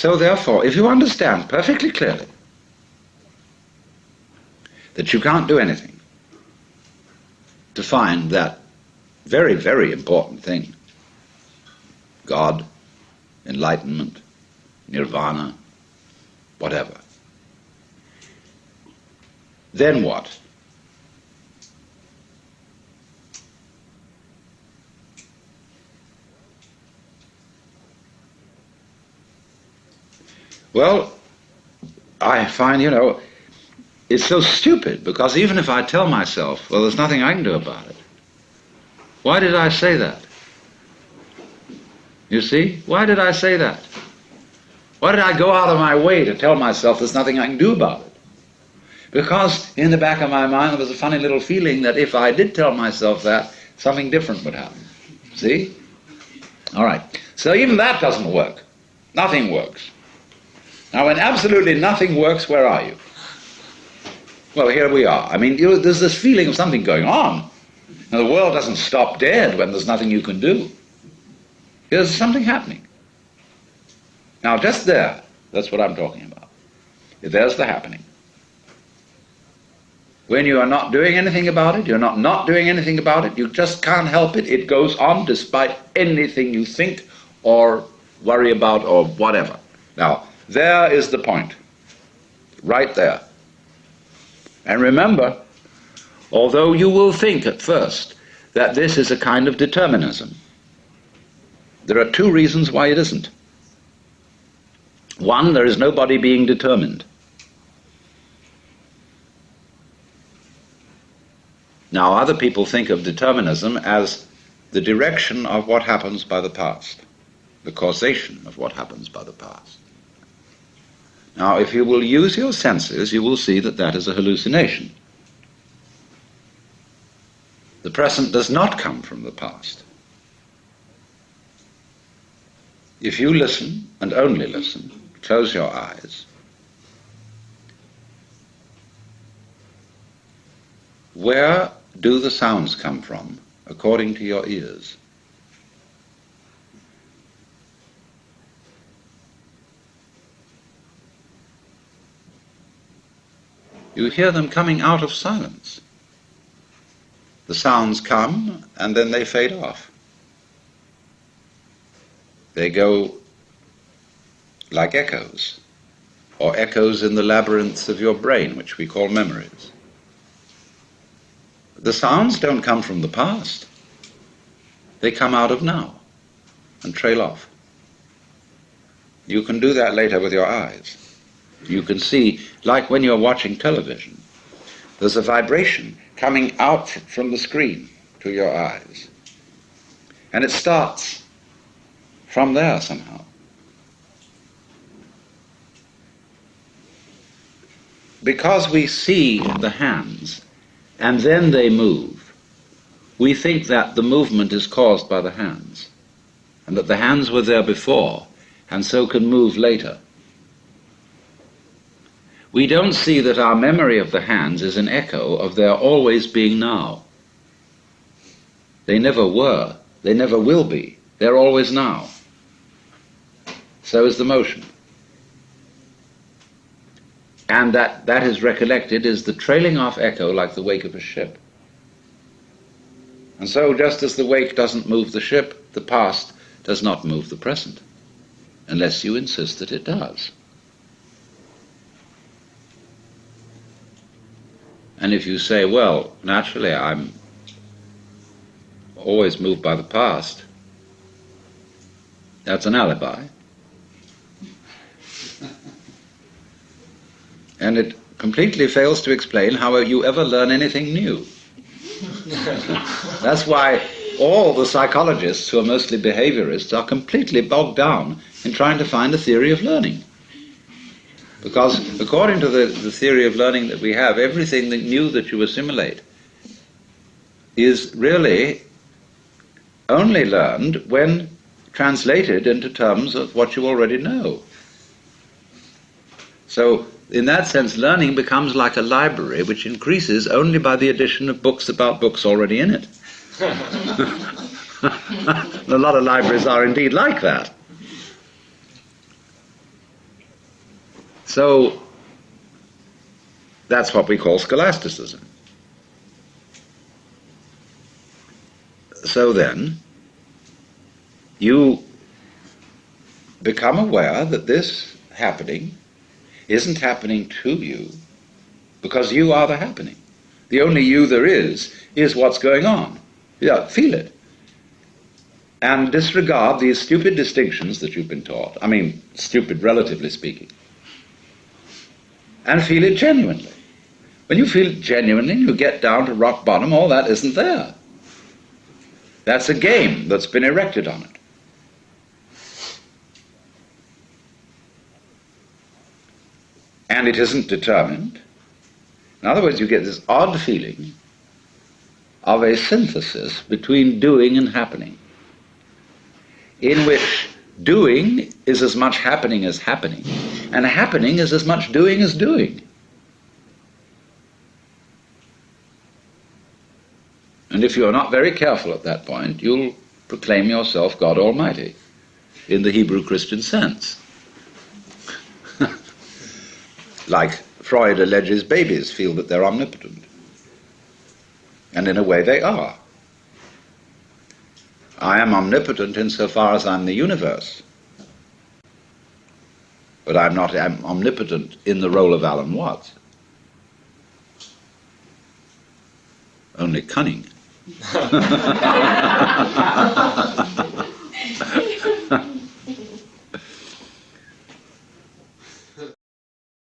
So therefore, if you understand perfectly clearly that you can't do anything to find that very, very important thing, God, enlightenment, nirvana, whatever, then what? Well, I find, it's so stupid, because even if I tell myself, well, there's nothing I can do about it, why did I say that? You see? Why did I say that? Why did I go out of my way to tell myself there's nothing I can do about it? Because in the back of my mind there was a funny little feeling that if I did tell myself that, something different would happen. See? All right. So even that doesn't work. Nothing works. Now, when absolutely nothing works, where are you? Well, here we are. I mean, there's this feeling of something going on. Now, the world doesn't stop dead when there's nothing you can do. There's something happening. Now, just there, that's what I'm talking about. There's the happening. When you are not doing anything about it, you're not doing anything about it, you just can't help it. It goes on despite anything you think or worry about or whatever. Now, there is the point. Right there. And remember, although you will think at first that this is a kind of determinism, there are two reasons why it isn't. One, there is nobody being determined. Now, other people think of determinism as the direction of what happens by the past, the causation of what happens by the past. Now, if you will use your senses, you will see that that is a hallucination. The present does not come from the past. If you listen, and only listen, close your eyes, where do the sounds come from according to your ears? You hear them coming out of silence. The sounds come and then they fade off. They go like echoes, or echoes in the labyrinths of your brain, which we call memories. The sounds don't come from the past. They come out of now and trail off. You can do that later with your eyes. You can see, like when you're watching television, there's a vibration coming out from the screen to your eyes. And it starts from there somehow. Because we see the hands and then they move, we think that the movement is caused by the hands, and that the hands were there before and so can move later. We don't see that our memory of the hands is an echo of their always being now. They never were, they never will be, they're always now. So is the motion. And that is recollected is the trailing off echo like the wake of a ship. And so just as the wake doesn't move the ship, the past does not move the present, unless you insist that it does. And if you say, well, naturally I'm always moved by the past, that's an alibi. And it completely fails to explain how you ever learn anything new. That's why all the psychologists, who are mostly behaviorists, are completely bogged down in trying to find a theory of learning. Because according to the theory of learning that we have, everything that new that you assimilate is really only learned when translated into terms of what you already know. So in that sense, learning becomes like a library which increases only by the addition of books about books already in it. A lot of libraries are indeed like that. So that's what we call scholasticism. So then, you become aware that this happening isn't happening to you because you are the happening. The only you there is what's going on. Yeah, feel it. And disregard these stupid distinctions that you've been taught. I mean, stupid relatively speaking. And feel it genuinely. When you feel it genuinely, you get down to rock bottom, all that isn't there. That's a game that's been erected on it. And it isn't determined. In other words, you get this odd feeling of a synthesis between doing and happening, in which doing is as much happening as happening, and happening is as much doing as doing. And if you're not very careful at that point, you'll proclaim yourself God Almighty, in the Hebrew Christian sense. Like Freud alleges babies feel that they're omnipotent. And in a way they are. I am omnipotent insofar as I'm the universe. But I'm not omnipotent in the role of Alan Watts. Only cunning.